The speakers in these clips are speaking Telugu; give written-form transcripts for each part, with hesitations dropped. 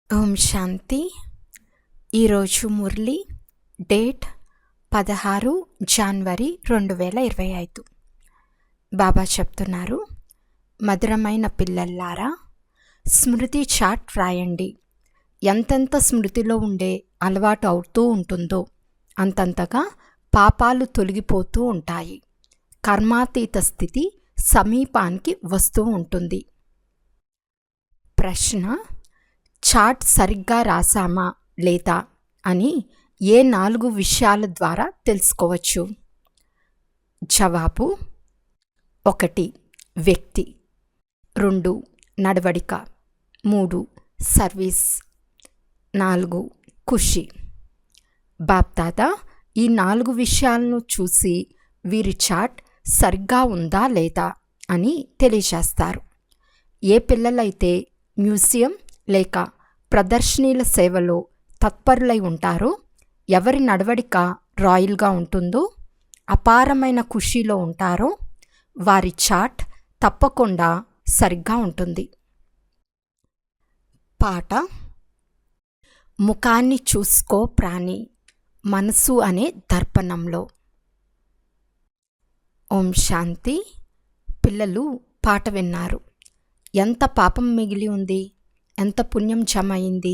ఓం శాంతి. ఈరోజు మురళి డేట్ 16 జనవరి 2025. బాబా చెప్తున్నారు, మధురమైన పిల్లల్లారా, స్మృతి చాట్ రాయండి. ఎంతెంత స్మృతిలో ఉండే అలవాటు అవుతూ ఉంటుందో అంతంతగా పాపాలు తొలగిపోతూ ఉంటాయి. కర్మాతీత స్థితి సమీపానికి వస్తూ ఉంటుంది. ప్రశ్న: చాట్ సరిగ్గా రాసామా లేదా అని ఏ 4 విషయాల ద్వారా తెలుసుకోవచ్చు? జవాబు: 1. వ్యక్తి, 2. నడవడిక, 3. సర్వీస్, 4. ఖుషి. బాప్దాదా ఈ 4 విషయాలను చూసి వీరి చాట్ సరిగ్గా ఉందా లేదా అని తెలియచేస్తారు. ఏ పిల్లలైతే మ్యూజియం లేక ప్రదర్శనీల సేవలో తత్పరులై ఉంటారో, ఎవరి నడవడిక రాయల్గా ఉంటుందో, అపారమైన ఖుషీలో ఉంటారో వారి చాట్ తప్పకుండా సరిగ్గా ఉంటుంది. పాట: ముఖాన్ని చూసుకో ప్రాణి, మనసు అనే దర్పణంలో. ఓం శాంతి. పిల్లలు పాట విన్నారు. ఎంత పాపం మిగిలి ఉంది, ఎంత పుణ్యం జమ అయింది,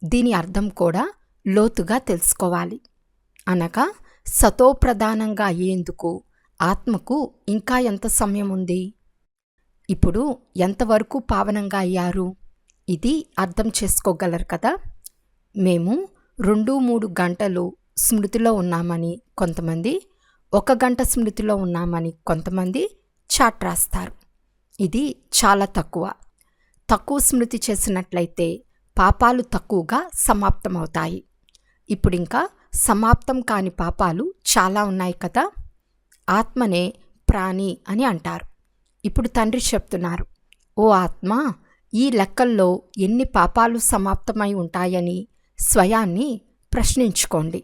దీని అర్థం కూడా లోతుగా తెలుసుకోవాలి. అనగా సతోప్రధానంగా అయ్యేందుకు ఆత్మకు ఇంకా ఎంత సమయం ఉంది, ఇప్పుడు ఎంతవరకు పావనంగా అయ్యారు, ఇది అర్థం చేసుకోగలరు కదా. మేము 2-3 గంటలు స్మృతిలో ఉన్నామని కొంతమంది, 1 గంట స్మృతిలో ఉన్నామని కొంతమంది చాట్ రాస్తారు. ఇది చాలా తక్కువ స్మృతి చేసినట్లయితే పాపాలు తక్కువగా సమాప్తమవుతాయి. ఇప్పుడింకా సమాప్తం కాని పాపాలు చాలా ఉన్నాయి కదా. ఆత్మనే ప్రాణి అని అంటారు. ఇప్పుడు తండ్రి చెప్తున్నారు, ఓ ఆత్మ, ఈ లెక్కల్లో ఎన్ని పాపాలు సమాప్తమై ఉంటాయని స్వయాన్ని ప్రశ్నించుకోండి.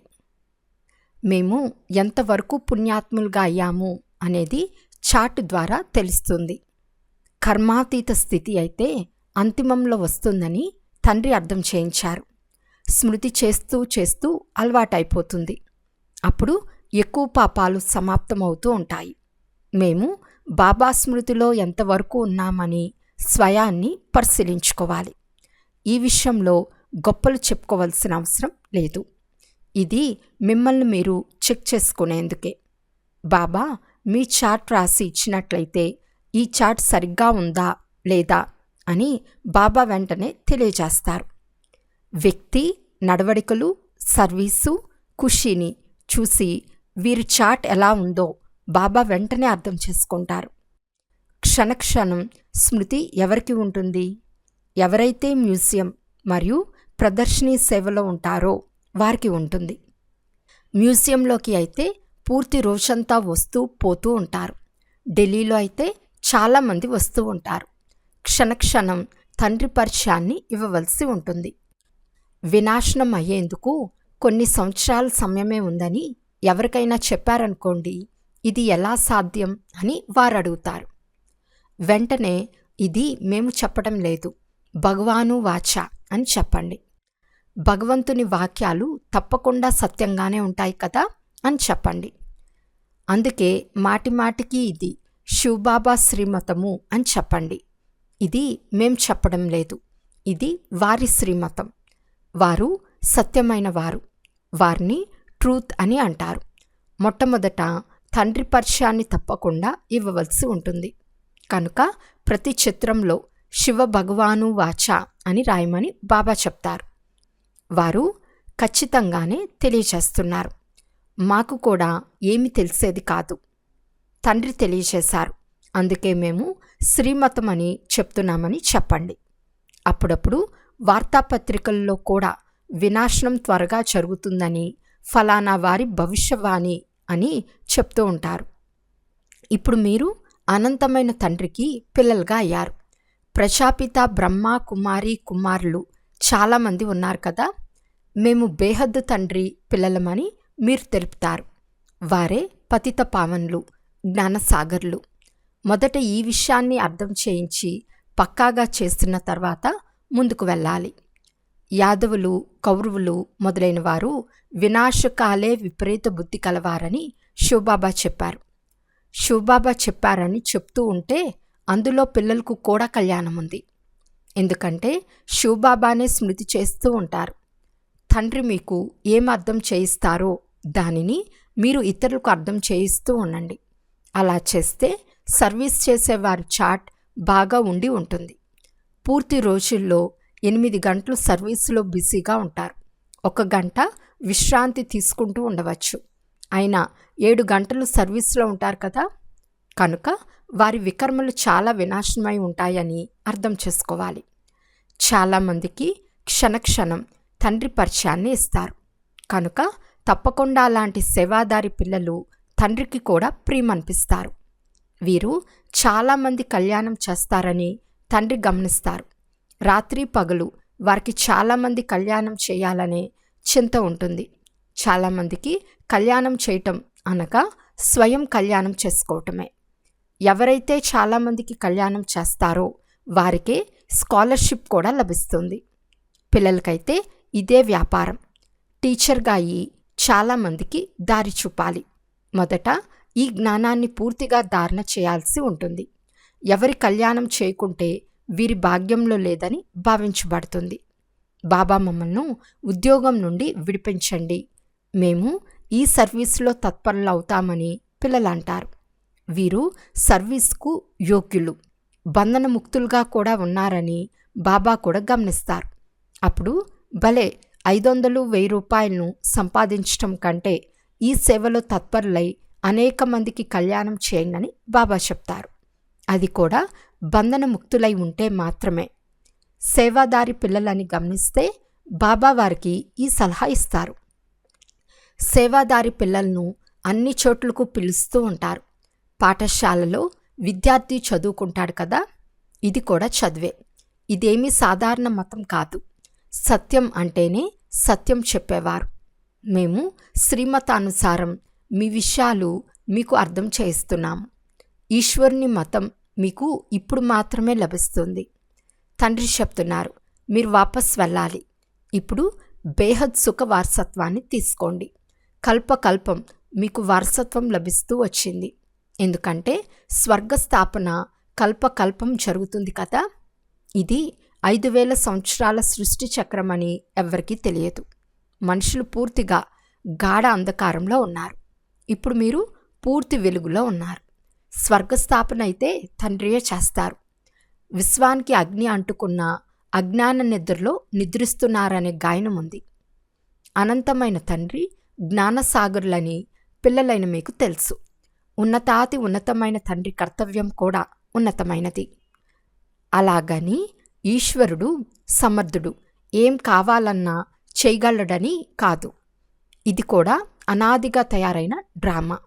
మేము ఎంతవరకు పుణ్యాత్ములుగా అయ్యాము అనేది చాట్ ద్వారా తెలుస్తుంది. కర్మాతీత స్థితి అయితే అంతిమంలో వస్తుందని తండ్రి అర్థం చేయించారు. స్మృతి చేస్తూ చేస్తూ అలవాటైపోతుంది. అప్పుడు ఎక్కువ పాపాలు సమాప్తమవుతూ ఉంటాయి. మేము బాబా స్మృతిలో ఎంతవరకు ఉన్నామని స్వయాన్ని పరిశీలించుకోవాలి. ఈ విషయంలో గొప్పలు చెప్పుకోవాల్సిన అవసరం లేదు. ఇది మిమ్మల్ని మీరు చెక్ చేసుకునేందుకే. బాబా మీ చాట్ రాసి ఇచ్చినట్లయితే ఈ చాట్ సరిగ్గా ఉందా లేదా అని బాబా వెంటనే తెలియజేస్తారు. వ్యక్తి, నడవడికలు, సర్వీసు, ఖుషీని చూసి వీరి చాట్ ఎలా ఉందో బాబా వెంటనే అర్థం చేసుకుంటారు. క్షణక్షణం స్మృతి ఎవరికి ఉంటుంది? ఎవరైతే మ్యూజియం మరియు ప్రదర్శనీ సేవలో ఉంటారో వారికి ఉంటుంది. మ్యూజియంలోకి అయితే పూర్తి రోజంతా వస్తూ పోతూ ఉంటారు. ఢిల్లీలో అయితే చాలామంది వస్తూ ఉంటారు. క్షణక్షణం తండ్రి పరిచయాన్ని ఇవ్వవలసి ఉంటుంది. వినాశనం అయ్యేందుకు కొన్ని సంవత్సరాల సమయమే ఉందని ఎవరికైనా చెప్పారనుకోండి, ఇది ఎలా సాధ్యం అని వారు అడుగుతారు. వెంటనే ఇది మేము చెప్పడం లేదు, భగవాను వాచ అని చెప్పండి. భగవంతుని వాక్యాలు తప్పకుండా సత్యంగానే ఉంటాయి కదా అని చెప్పండి. అందుకే మాటిమాటికి ఇది శివబాబా శ్రీమతము అని చెప్పండి. ఇది మేం చెప్పడం లేదు, ఇది వారి శ్రీమతం. వారు సత్యమైన వారు, వారిని ట్రూత్ అని అంటారు. మొట్టమొదట తండ్రి పరిచయాన్ని తప్పకుండా ఇవ్వవలసి ఉంటుంది. కనుక ప్రతి చిత్రంలో శివ భగవాను వాచ అని రాయమని బాబా చెప్తారు. వారు ఖచ్చితంగానే తెలియచేస్తున్నారు. మాకు కూడా ఏమి తెలిసేది కాదు, తండ్రి తెలియచేశారు, అందుకే మేము శ్రీమతం అని చెప్తున్నామని చెప్పండి. అప్పుడప్పుడు వార్తాపత్రికల్లో కూడా వినాశనం త్వరగా జరుగుతుందని, ఫలానా వారి భవిష్యవాణి అని చెప్తూ ఉంటారు. ఇప్పుడు మీరు అనంతమైన తండ్రికి పిల్లలుగా అయ్యారు. ప్రజాపిత బ్రహ్మ కుమారి కుమారులు చాలామంది ఉన్నారు కదా. మేము బేహద్దు తండ్రి పిల్లలమని మీరు తెలుపుతారు. వారే పతిత పావనులు, జ్ఞానసాగర్లు. మొదట ఈ విషయాన్ని అర్థం చేయించి పక్కాగా చేస్తున్న తర్వాత ముందుకు వెళ్ళాలి. యాదవులు, కౌరవులు మొదలైన వారు వినాశకాలే విపరీత బుద్ధి కలవారని శివబాబా చెప్పారు. శివబాబా చెప్పారని చెప్తూ ఉంటే అందులో పిల్లలకు కూడా కళ్యాణం ఉంది. ఎందుకంటే శివబాబానే స్మృతి చేస్తూ ఉంటారు. తండ్రి మీకు ఏం అర్థం చేయిస్తారో దానిని మీరు ఇతరులకు అర్థం చేయిస్తూ ఉండండి. అలా చేస్తే సర్వీస్ చేసేవారి చాట్ బాగా ఉండి ఉంటుంది. పూర్తి రోజుల్లో 8 గంటలు సర్వీసులో బిజీగా ఉంటారు. 1 గంట విశ్రాంతి తీసుకుంటూ ఉండవచ్చు. అయినా 7 గంటలు సర్వీస్లో ఉంటారు కదా. కనుక వారి వికర్మలు చాలా వినాశనమై ఉంటాయని అర్థం చేసుకోవాలి. చాలామందికి క్షణక్షణం తండ్రి పరిచయాన్ని ఇస్తారు. కనుక తప్పకుండా అలాంటి సేవాదారి పిల్లలు తండ్రికి కూడా ప్రియమనిపిస్తారు. వీరు చాలామంది కళ్యాణం చేస్తారని తండ్రి గమనిస్తారు. రాత్రి పగలు వారికి చాలామంది కళ్యాణం చేయాలనే చింత ఉంటుంది. చాలామందికి కళ్యాణం చేయటం అనగా స్వయం కళ్యాణం చేసుకోవటమే. ఎవరైతే చాలామందికి కళ్యాణం చేస్తారో వారికే స్కాలర్షిప్ కూడా లభిస్తుంది. పిల్లలకైతే ఇదే వ్యాపారం. టీచర్గా అయ్యి చాలామందికి దారి చూపాలి. మొదట ఈ జ్ఞానాన్ని పూర్తిగా ధారణ చేయాల్సి ఉంటుంది. ఎవరి కళ్యాణం చేయకుంటే వీరి భాగ్యంలో లేదని భావించబడుతుంది. బాబా మమ్మల్ని ఉద్యోగం నుండి విడిపించండి, మేము ఈ సర్వీసులో తత్పరులు అవుతామని పిల్లలు అంటారు. వీరు సర్వీస్కు యోగ్యులు, బంధనముక్తులుగా కూడా ఉన్నారని బాబా కూడా గమనిస్తారు. అప్పుడు భలే 500-1000 రూపాయలను సంపాదించటం కంటే ఈ సేవలో తత్పరులై అనేక మందికి కళ్యాణం చేయండి బాబా చెప్తారు. అది కూడా బంధనముక్తులై ఉంటే మాత్రమే. సేవాదారి పిల్లలని గమనిస్తే బాబా వారికి ఈ సలహా ఇస్తారు. సేవాదారి పిల్లలను అన్ని చోట్లకు పిలుస్తూ ఉంటారు. పాఠశాలలో విద్యార్థి చదువుకుంటాడు కదా, ఇది కూడా చదివే. ఇదేమీ సాధారణ మతం కాదు. సత్యం అంటేనే సత్యం చెప్పేవారు. మేము శ్రీమతానుసారం మీ విషయాలు మీకు అర్థం చేయిస్తున్నాము. ఈశ్వరుని మతం మీకు ఇప్పుడు మాత్రమే లభిస్తుంది. తండ్రి చెప్తున్నారు, మీరు వాపస్ వెళ్ళాలి. ఇప్పుడు బేహద్ సుఖ వారసత్వాన్ని తీసుకోండి. కల్పకల్పం మీకు వారసత్వం లభిస్తూ వచ్చింది. ఎందుకంటే స్వర్గస్థాపన కల్పకల్పం జరుగుతుంది కదా. ఇది 5000 సంవత్సరాల సృష్టి చక్రం అని ఎవ్వరికీ తెలియదు. మనుషులు పూర్తిగా గాఢ అంధకారంలో ఉన్నారు. ఇప్పుడు మీరు పూర్తి వెలుగులో ఉన్నారు. స్వర్గస్థాపన అయితే తండ్రియే చేస్తారు. విశ్వానికి అగ్ని అంటుకున్న అజ్ఞాన నిద్రలో నిద్రిస్తున్నారనే గాయనం ఉంది. అనంతమైన తండ్రి జ్ఞానసాగరులని పిల్లలైన మీకు తెలుసు. ఉన్నతాతి ఉన్నతమైన తండ్రి కర్తవ్యం కూడా ఉన్నతమైనది. అలాగని ఈశ్వరుడు సమర్థుడు, ఏం కావాలన్నా చేయగలడని కాదు. ఇది కూడా అనాదిగా తయారైన డ్రామా.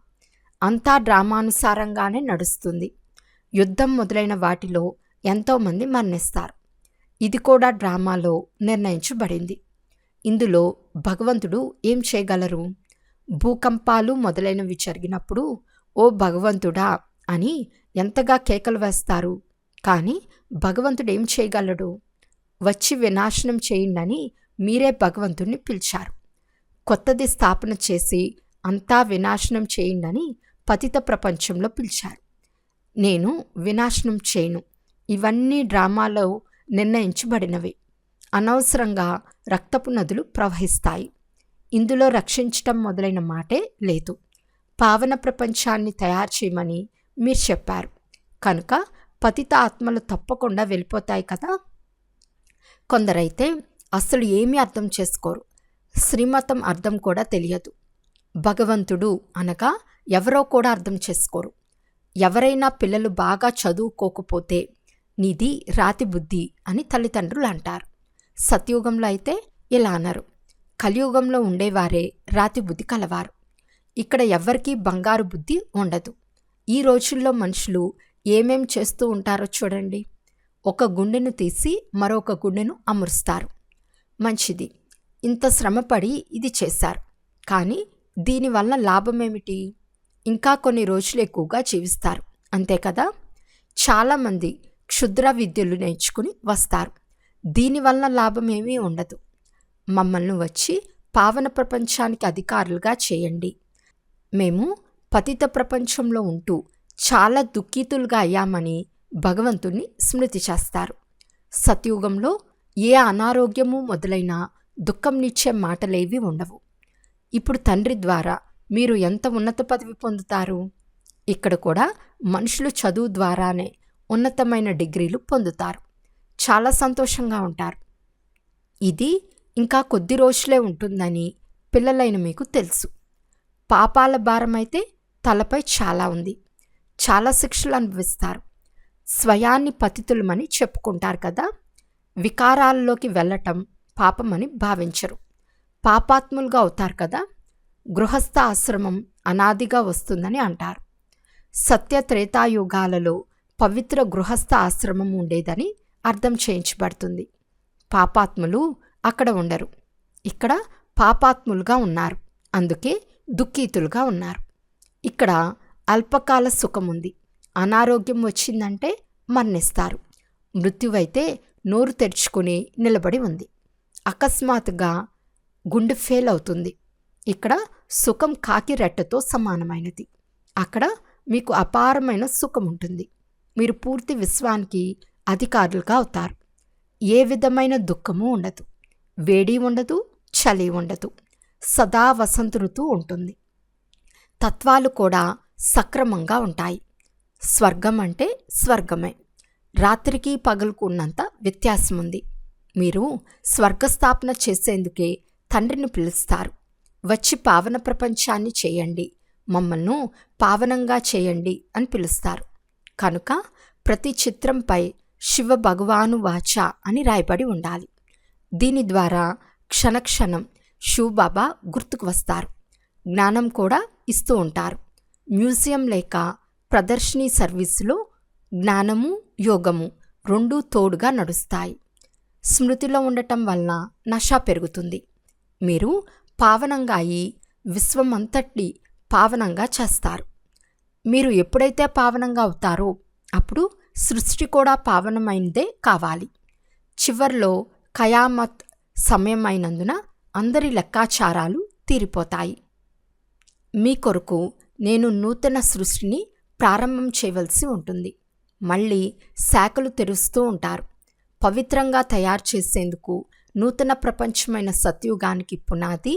అంతా డ్రామానుసారంగానే నడుస్తుంది. యుద్ధం మొదలైన వాటిలో ఎంతోమంది మరణిస్తారు. ఇది కూడా డ్రామాలో నిర్ణయించబడింది. ఇందులో భగవంతుడు ఏం చేయగలరు? భూకంపాలు మొదలైనవి జరిగినప్పుడు ఓ భగవంతుడా అని ఎంతగా కేకలు వేస్తారు. కానీ భగవంతుడు ఏం చేయగలడు? వచ్చి వినాశనం చేయండి మీరే భగవంతుడిని పిలిచారు. కొత్తది స్థాపన చేసి అంతా వినాశనం చేయండి పతిత ప్రపంచంలో పిలిచారు. నేను వినాశనం చేయను. ఇవన్నీ డ్రామాలో నిర్ణయించబడినవి. అనవసరంగా రక్తపు నదులు ప్రవహిస్తాయి. ఇందులో రక్షించటం మొదలైన మాటే లేదు. పావన ప్రపంచాన్ని తయారు చేయమని మీరు చెప్పారు. కనుక పతిత ఆత్మలు తప్పకుండా వెళ్ళిపోతాయి కదా. కొందరైతే అసలు ఏమీ అర్థం చేసుకోరు. శ్రీమతం అర్థం కూడా తెలియదు. భగవంతుడు అనగా ఎవరో కూడా అర్థం చేసుకోరు. ఎవరైనా పిల్లలు బాగా చదువుకోకపోతే నీది రాతి బుద్ధి అని తల్లిదండ్రులు అంటారు. సత్యుగంలో అయితే ఇలా అనరు. కలియుగంలో ఉండేవారే రాతి బుద్ధి కలవారు. ఇక్కడ ఎవ్వరికీ బంగారు బుద్ధి ఉండదు. ఈ రోజుల్లో మనుషులు ఏమేం చేస్తూ ఉంటారో చూడండి. ఒక గుండెను తీసి మరొక గుండెను అమరుస్తారు. మంచిది, ఇంత శ్రమపడి ఇది చేశారు. కానీ దీనివల్ల లాభమేమిటి? ఇంకా కొన్ని రోజులు ఎక్కువగా జీవిస్తారు, అంతే కదా. చాలామంది క్షుద్ర విద్యలు నేర్చుకుని వస్తారు. దీనివల్ల లాభం ఏమీ ఉండదు. మమ్మల్ని వచ్చి పావన ప్రపంచానికి అధికారులుగా చేయండి. మేము పతిత ప్రపంచంలో ఉంటూ చాలా దుఃఖితులుగా అయ్యామని భగవంతుణ్ణి స్మృతి చేస్తారు. సత్యుగంలో ఏ అనారోగ్యము మొదలైన దుఃఖంనిచ్చే మాటలేవి ఉండవు. ఇప్పుడు తండ్రి ద్వారా మీరు ఎంత ఉన్నత పదవి పొందుతారు? ఇక్కడ కూడా మనుషులు చదువు ద్వారానే ఉన్నతమైన డిగ్రీలు పొందుతారు. చాలా సంతోషంగా ఉంటారు. ఇది ఇంకా కొద్ది రోజులే ఉంటుందని పిల్లలైన మీకు తెలుసు. పాపాల భారమైతే తలపై చాలా ఉంది. చాలా శిక్షలు అనుభవిస్తారు. స్వయాన్ని పతితులమని చెప్పుకుంటారు కదా. వికారాల్లోకి వెళ్ళటం పాపమని భావించరు. పాపాత్ములుగా అవుతారు కదా. గృహస్థ ఆశ్రమం అనాదిగా వస్తుందని అంటారు. సత్య త్రేతాయుగాలలో పవిత్ర గృహస్థ ఆశ్రమం ఉండేదని అర్థం చేయించబడుతుంది. పాపాత్ములు అక్కడ ఉండరు. ఇక్కడ పాపాత్ములుగా ఉన్నారు. అందుకే దుఃఖితులుగా ఉన్నారు. ఇక్కడ అల్పకాల సుఖముంది. అనారోగ్యం వచ్చిందంటే మరణిస్తారు. మృత్యువైతే నోరు తెరుచుకుని నిలబడి ఉంది. అకస్మాత్తుగా గుండె ఫెయిల్ అవుతుంది. ఇక్కడ సుఖం కాకి రెట్టతో సమానమైనది. అక్కడ మీకు అపారమైన సుఖం ఉంటుంది. మీరు పూర్తి విశ్వానికి అధికారులుగా అవుతారు. ఏ విధమైన దుఃఖము ఉండదు. వేడి ఉండదు, చలి ఉండదు. సదా వసంత ఋతువు ఉంటుంది. తత్వాలు కూడా సక్రమంగా ఉంటాయి. స్వర్గం అంటే స్వర్గమే. రాత్రికి పగలుకు ఉన్నంత వ్యత్యాసం ఉంది. మీరు స్వర్గస్థాపన చేసేందుకే తండ్రిని పిలుస్తారు. వచ్చి పావన ప్రపంచాన్ని చేయండి, మమ్మల్ని పావనంగా చేయండి అని పిలుస్తారు. కనుక ప్రతి చిత్రంపై శివ భగవాను వాచ అని రాయబడి ఉండాలి. దీని ద్వారా క్షణక్షణం శివబాబా గుర్తుకు వస్తారు. జ్ఞానం కూడా ఇస్తూ ఉంటారు. మ్యూజియం లేక ప్రదర్శనీ సర్వీసులో జ్ఞానము యోగము రెండూ తోడుగా నడుస్తాయి. స్మృతిలో ఉండటం వలన నష పెరుగుతుంది. మీరు పావనంగా అయి విశ్వం అంతటి పావనంగా చేస్తారు. మీరు ఎప్పుడైతే పావనంగా అవుతారో అప్పుడు సృష్టి కూడా పావనమైనదే కావాలి. చివర్లో ఖయామత్ సమయం అయినందున అందరి లెక్కాచారాలు తీరిపోతాయి. మీ కొరకు నేను నూతన సృష్టిని ప్రారంభం చేయవలసి ఉంటుంది. మళ్ళీ శాఖలు తెరుస్తూ ఉంటారు. పవిత్రంగా తయారు చేసేందుకు నూతన ప్రపంచమైన సత్యుగానికి పునాది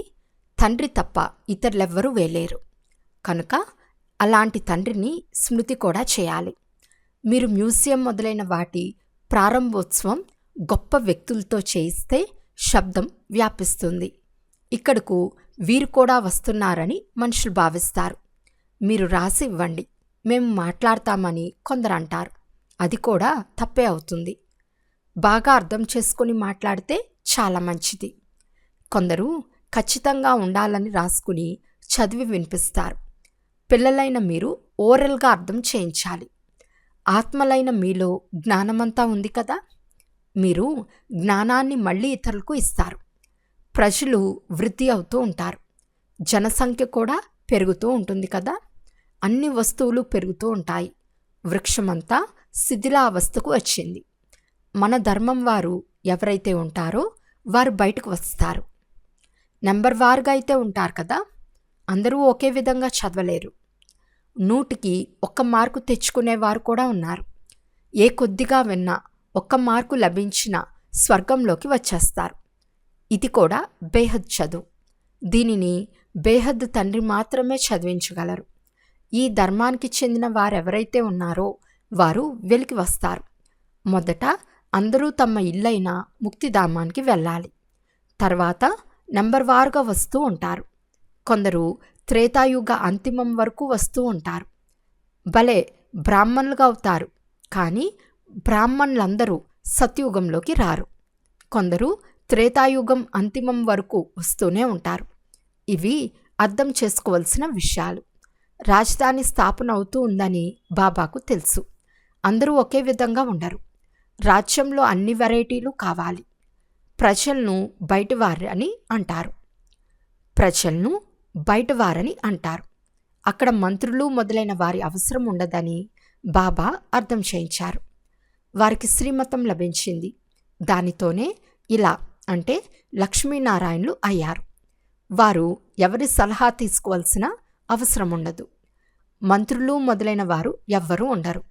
తండ్రి తప్ప ఇతరులెవ్వరూ వేలేరు. కనుక అలాంటి తండ్రిని స్మృతి కూడా చేయాలి. మీరు మ్యూజియం మొదలైన వాటి ప్రారంభోత్సవం గొప్ప వ్యక్తులతో చేయిస్తే శబ్దం వ్యాపిస్తుంది. ఇక్కడకు వీరు కూడా వస్తున్నారని మనుషులు భావిస్తారు. మీరు రాసి ఇవ్వండి, మేము మాట్లాడతామని కొందరు అంటారు. అది కూడా తప్పే అవుతుంది. బాగా అర్థం చేసుకుని మాట్లాడితే చాలా మంచిది. కొందరు ఖచ్చితంగా ఉండాలని రాసుకుని చదివి వినిపిస్తారు. పిల్లలైన మీరు ఓరల్గా అర్థం చేయించాలి. ఆత్మలైన మీలో జ్ఞానమంతా ఉంది కదా. మీరు జ్ఞానాన్ని మళ్ళీ ఇతరులకు ఇస్తారు. ప్రజలు వృద్ధి అవుతూ ఉంటారు. జనసంఖ్య కూడా పెరుగుతూ ఉంటుంది కదా. అన్ని వస్తువులు పెరుగుతూ ఉంటాయి. వృక్షమంతా శిథిలావస్థకు వచ్చింది. మన ధర్మం వారు ఎవరైతే ఉంటారో వారు బయటకు వస్తారు. నెంబర్ వారుగా అయితే ఉంటారు కదా. అందరూ ఒకే విధంగా చదవలేరు. 100కి 1 మార్కు తెచ్చుకునేవారు కూడా ఉన్నారు. ఏ కొద్దిగా విన్నా 1 మార్కు లభించిన స్వర్గంలోకి వచ్చేస్తారు. ఇది కూడా బేహద్ చదువు. దీనిని బేహద్ తండ్రి మాత్రమే చదివించగలరు. ఈ ధర్మానికి చెందిన వారెవరైతే ఉన్నారో వారు వెలికి వస్తారు. మొదట అందరూ తమ ఇల్లైన ముక్తిధామానికి వెళ్ళాలి. తర్వాత నెంబర్ వారుగా వస్తూ ఉంటారు. కొందరు త్రేతాయుగ అంతిమం వరకు వస్తూ ఉంటారు. భలే బ్రాహ్మణులుగా అవుతారు. కానీ బ్రాహ్మణులందరూ సత్యుగంలోకి రారు. కొందరు త్రేతాయుగం అంతిమం వరకు వస్తూనే ఉంటారు. ఇవి అర్థం చేసుకోవలసిన విషయాలు. రాజధాని స్థాపన అవుతూ ఉందని బాబాకు తెలుసు. అందరూ ఒకే విధంగా ఉండరు. రాజ్యంలో అన్ని వెరైటీలు కావాలి. ప్రజలను బయటవారని అంటారు. అక్కడ మంత్రులు మొదలైన వారి అవసరం ఉండదని బాబా అర్థం చేయించారు. వారికి శ్రీమతం లభించింది. దానితోనే ఇలా అంటే లక్ష్మీనారాయణులు అయ్యారు. వారు ఎవరి సలహా తీసుకోవాల్సిన అవసరం ఉండదు. మంత్రులు మొదలైన వారు ఎవ్వరూ ఉండరు.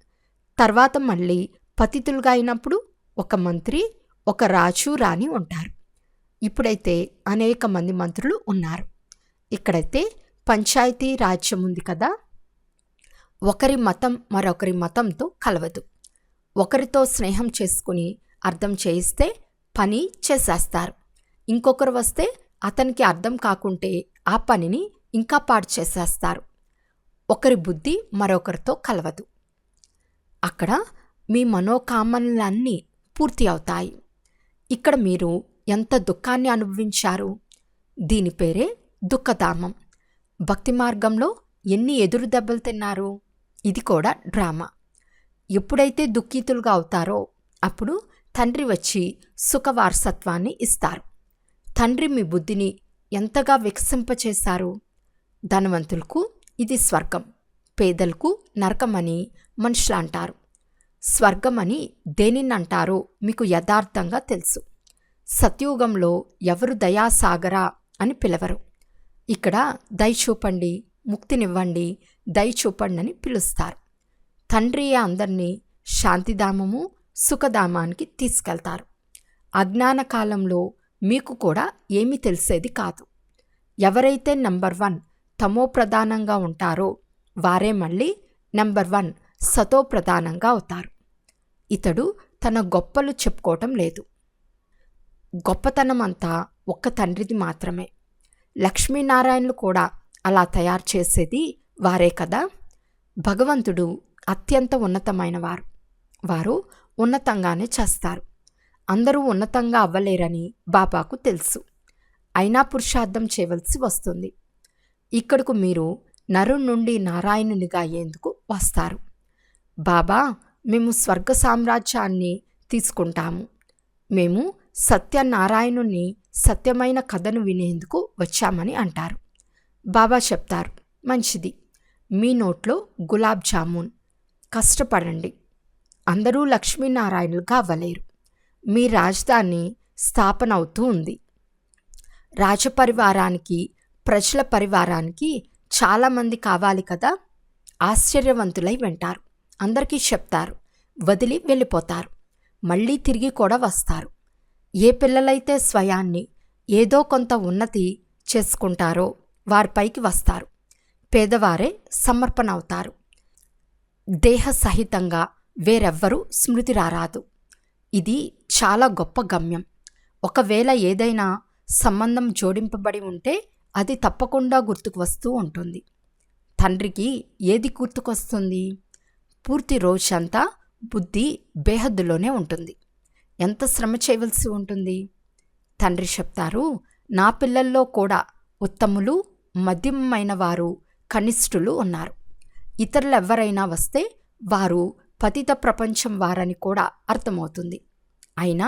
తర్వాత మళ్ళీ పతితులుగా అయినప్పుడు ఒక మంత్రి, ఒక రాజు, రాణి ఉంటారు. ఇప్పుడైతే అనేక మంది మంత్రులు ఉన్నారు. ఇక్కడైతే పంచాయతీ రాజ్యం ఉంది కదా. ఒకరి మతం మరొకరి మతంతో కలవదు. ఒకరితో స్నేహం చేసుకుని అర్థం చేయిస్తే పని చేసేస్తారు. ఇంకొకరు వస్తే అతనికి అర్థం కాకుంటే ఆ పనిని ఇంకా పాడు చేసేస్తారు. ఒకరి బుద్ధి మరొకరితో కలవదు. అక్కడ మీ మనోకామనలన్నీ పూర్తి అవుతాయి. ఇక్కడ మీరు ఎంత దుఃఖాన్ని అనుభవించారు. దీని పేరే దుఃఖధామం. భక్తి మార్గంలో ఎన్ని ఎదురు దెబ్బలు తిన్నారు. ఇది కూడా డ్రామా. ఎప్పుడైతే దుఃఖితులుగా అవుతారో అప్పుడు తండ్రి వచ్చి సుఖవారసత్వాన్ని ఇస్తారు. తండ్రి మీ బుద్ధిని ఎంతగా వికసింపచేశారు. ధనవంతులకు ఇది స్వర్గం, పేదలకు నరకమని మనుషులు అంటారు. స్వర్గమని దేనినంటారో మీకు యథార్థంగా తెలుసు. సత్యుగంలో ఎవరు దయాసాగరా అని పిలవరు. ఇక్కడ దయ చూపండి, ముక్తినివ్వండి, దయ చూపండి అని పిలుస్తారు. తండ్రియే అందరినీ శాంతిధామము, సుఖధామానికి తీసుకెళ్తారు. అజ్ఞాన కాలంలో మీకు కూడా ఏమీ తెలిసేది కాదు. ఎవరైతే నంబర్ 1 తమో ప్రధానంగా ఉంటారో వారే మళ్ళీ నంబర్ 1 సతో ప్రధానంగా అవుతారు. ఇతడు తన గొప్పలు చెప్పుకోవటం లేదు. గొప్పతనమంతా ఒక్క తండ్రిది మాత్రమే. లక్ష్మీనారాయణులు కూడా అలా తయారు చేసేది వారే కదా. భగవంతుడు అత్యంత ఉన్నతమైన వారు. వారు ఉన్నతంగానే చేస్తారు. అందరూ ఉన్నతంగా అవ్వలేరని బాబాకు తెలుసు. అయినా పురుషార్థం చేయవలసి వస్తుంది. ఇక్కడకు మీరు నరు నుండి నారాయణునిగా అయ్యేందుకు వస్తారు. బాబా, మేము స్వర్గ సామ్రాజ్యాన్ని తీసుకుంటాము. మేము సత్యనారాయణుని సత్యమైన కథను వినేందుకు వచ్చామని అంటారు. బాబా చెప్తారు, మంచిది, మీ నోట్లో గులాబ్ జామున్. కష్టపడండి. అందరూ లక్ష్మీనారాయణులుగా అవ్వలేరు. మీ రాజధాని స్థాపన అవుతూ ఉంది. రాజపరివారానికి, ప్రజల పరివారానికి చాలామంది కావాలి కదా. ఆశ్చర్యవంతులై వింటారు. అందరికీ చెప్తారు, వదిలి వెళ్ళిపోతారు. మళ్ళీ తిరిగి కూడా వస్తారు. ఏ పిల్లలైతే స్వయాన్ని ఏదో కొంత ఉన్నతి చేసుకుంటారో వారిపైకి వస్తారు. పేదవారే సమర్పణ అవుతారు. దేహ సహితంగా వేరెవ్వరూ స్మృతి రారాదు. ఇది చాలా గొప్ప గమ్యం. ఒకవేళ ఏదైనా సంబంధం జోడింపబడి ఉంటే అది తప్పకుండా గుర్తుకు వస్తూ ఉంటుంది. తండ్రికి ఏది గుర్తుకొస్తుంది? పూర్తి రోజంతా బుద్ధి బేహద్దులోనే ఉంటుంది. ఎంత శ్రమ చేయవలసి ఉంటుంది. తండ్రి చెప్తారు, నా పిల్లల్లో కూడా ఉత్తములు, మధ్యమైన వారు, కనిష్ఠులు ఉన్నారు. ఇతరులెవ్వరైనా వస్తే వారు పతిత ప్రపంచం వారని కూడా అర్థమవుతుంది. అయినా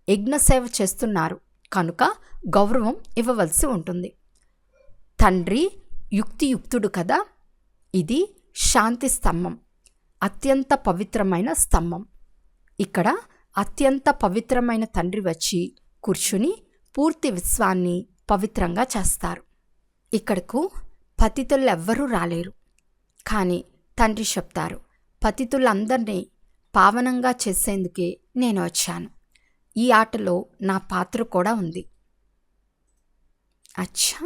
యజ్ఞసేవ చేస్తున్నారు కనుక గౌరవం ఇవ్వవలసి ఉంటుంది. తండ్రి యుక్తియుక్తుడు కదా. ఇది శాంతి స్తంభం, అత్యంత పవిత్రమైన స్తంభం. ఇక్కడ అత్యంత పవిత్రమైన తండ్రి వచ్చి కూర్చుని పూర్తి విశ్వాన్ని పవిత్రంగా చేస్తారు. ఇక్కడకు పతితులెవ్వరూ రాలేరు. కానీ తండ్రి చెప్తారు, పతితులందరినీ పావనంగా చేసేందుకే నేను వచ్చాను. ఈ ఆటలో నా పాత్ర కూడా ఉంది. అచ్చా,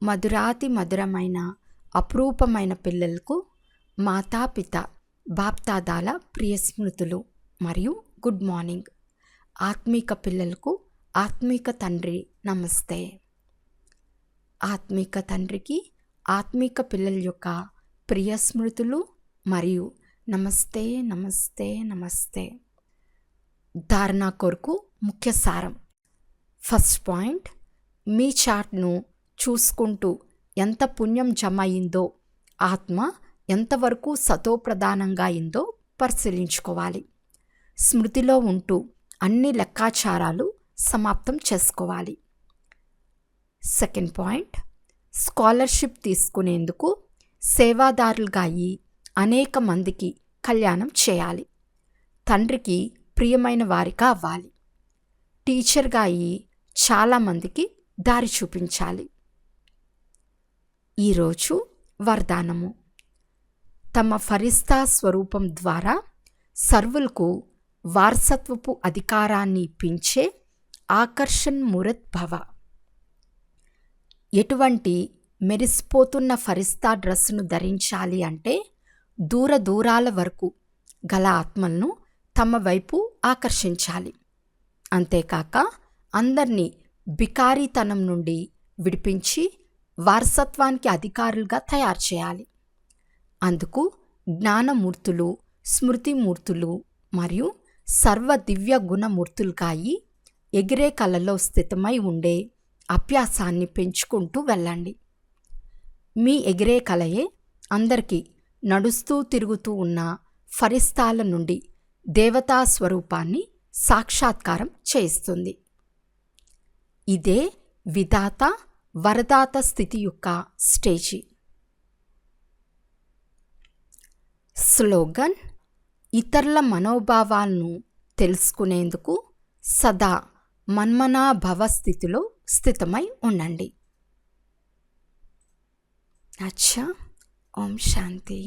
మధురాతి మధురమైన అపురూపమైన పిల్లలకు మాతాపిత బాప్దాదాల ప్రియ స్మృతులు మరియు గుడ్ మార్నింగ్. ఆత్మీక పిల్లలకు ఆత్మీక తండ్రి నమస్తే. ఆత్మీక తండ్రికి ఆత్మీక పిల్లల యొక్క ప్రియ స్మృతులు మరియు నమస్తే నమస్తే నమస్తే. ధారణ కొరకు ముఖ్య సారం. ఫస్ట్ పాయింట్, మీ చార్ట్ను చూసుకుంటూ ఎంత పుణ్యం జమ అయిందో, ఆత్మ ఎంతవరకు సతోప్రధానంగా అయిందో పరిశీలించుకోవాలి. స్మృతిలో ఉంటూ అన్ని లెక్కాచారాలు సమాప్తం చేసుకోవాలి. సెకండ్ పాయింట్, స్కాలర్షిప్ తీసుకునేందుకు సేవాదారులుగా అయ్యి అనేక మందికి కళ్యాణం చేయాలి. తండ్రికి ప్రియమైన వారిగా అవ్వాలి. టీచర్గా అయ్యి చాలామందికి దారి చూపించాలి. ఈరోజు వరదానము: తమ ఫరిస్తా స్వరూపం ద్వారా సర్వులకు వారసత్వపు అధికారాన్ని ఇప్పించే ఆకర్షణ్ మురత్ భవ. ఎటువంటి మెరిసిపోతున్న ఫరిస్తా డ్రెస్సును ధరించాలి అంటే దూర దూరాల వరకు గల ఆత్మలను తమ వైపు ఆకర్షించాలి. అంతేకాక అందరినీ బికారీతనం నుండి విడిపించి వారసత్వానికి అధికారులుగా తయారు చేయాలి. అందుకు జ్ఞానమూర్తులు, స్మృతిమూర్తులు మరియు సర్వ దివ్య గుణమూర్తులుగా అయి ఎగిరే కళలో స్థితమై ఉండే అభ్యాసాన్ని పెంచుకుంటూ వెళ్ళండి. మీ ఎగిరే కళయే అందరికీ నడుస్తూ తిరుగుతూ ఉన్న ఫరిస్తాల నుండి దేవతా స్వరూపాన్ని సాక్షాత్కారం చేస్తుంది. ఇదే విధాత వరదాత స్థితి యొక్క స్టేజి. స్లోగన్: ఇతరుల మనోభావాలను తెలుసుకునేందుకు సదా మన్మనాభవ స్థితిలో స్థితమై ఉండండి. అచ్చా. ఓం శాంతి.